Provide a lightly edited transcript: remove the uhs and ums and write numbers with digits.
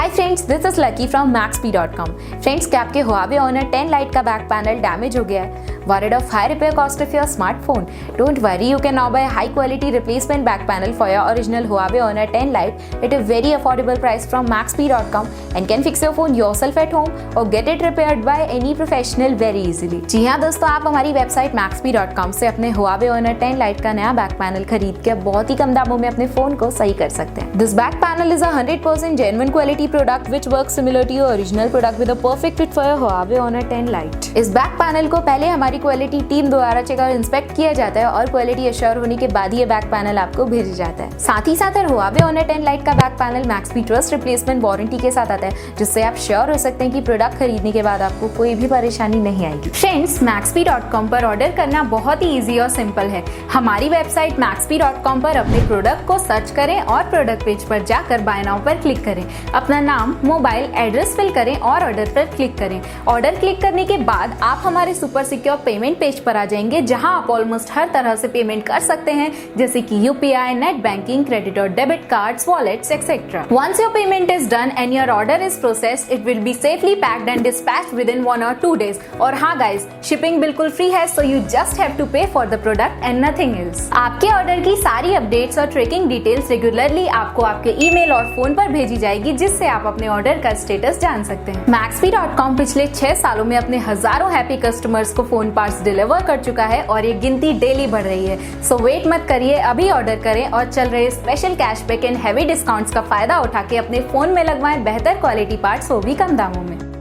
Hi friends, this is lucky from Maxbhi.com। Friends, क्या आपके Huawei Honor 10 Lite का back panel damage हो गया है? Worried of high repair cost of your smartphone? Don't worry, you can now buy high quality replacement back panel for your original Huawei Honor 10 Lite at a very affordable price from Maxbhi.com and can fix your phone yourself at home or get it repaired by any professional very easily। जी हाँ दोस्तों, आप हमारी website Maxbhi.com से अपने Huawei Honor 10 Lite का नया back panel खरीद के बहुत ही कम दामों में अपने फोन को सही कर सकते हैं। This back panel is a 100% genuine quality product which works similar to your original product with a perfect fit for your Huawei Honor 10 Lite। इस बैक पैनल को पहले हमारी क्वालिटी टीम द्वारा चेक और इंस्पेक्ट किया जाता है और क्वालिटी एश्योर होने के बाद ये बैक पैनल आपको भेजा जाता है। साथ ही साथ Huawei Honor 10 Lite का back panel Maxbhi trust replacement warranty के साथ आता है, जिससे आप श्योर हो सकते हैं कि प्रोडक्ट खरीदने के बाद आपको कोई भी परेशानी नहीं आएगी। फ्रेंड्स, Maxbhi.com पर ऑर्डर करना बहुत ही ईजी और सिंपल है। हमारी वेबसाइट Maxbhi.com पर अपने प्रोडक्ट को सर्च करें और प्रोडक्ट पेज पर जाकर बाय नाउ पर क्लिक करें। अपना नाम, मोबाइल, एड्रेस फिल करें और ऑर्डर पर क्लिक करें। ऑर्डर क्लिक करने के बाद आप हमारे सुपर सिक्योर पेमेंट पेज पर आ जाएंगे, जहां आप ऑलमोस्ट हर तरह से पेमेंट कर सकते हैं, जैसे कि यूपीआई, नेट बैंकिंग, क्रेडिट और debit cards, wallets etcetera. Once your payment is done and your order is processed, it will be safely packed and dispatched within 1 or 2 days। और हाँ गाइस, शिपिंग बिल्कुल free है, so you just have to pay for the product and nothing else. आपके order की सारी updates और tracking details regularly आपको आपके ईमेल और फोन पर भेजी जाएगी, जिससे आप अपने ऑर्डर का स्टेटस जान सकते हैं। Maxbhi.com पिछले 6 सालों में अपने हजारों हैप्पी कस्टमर्स को फोन पार्ट्स डिलीवर कर चुका है और ये गिनती डेली बढ़ रही है। सो वेट मत करिए, अभी ऑर्डर करें और चल रहे special cashback and heavy discounts का फायदा उठा के अपने फोन में लगवाएं बेहतर क्वालिटी पार्ट्स, वो भी कम दामों में।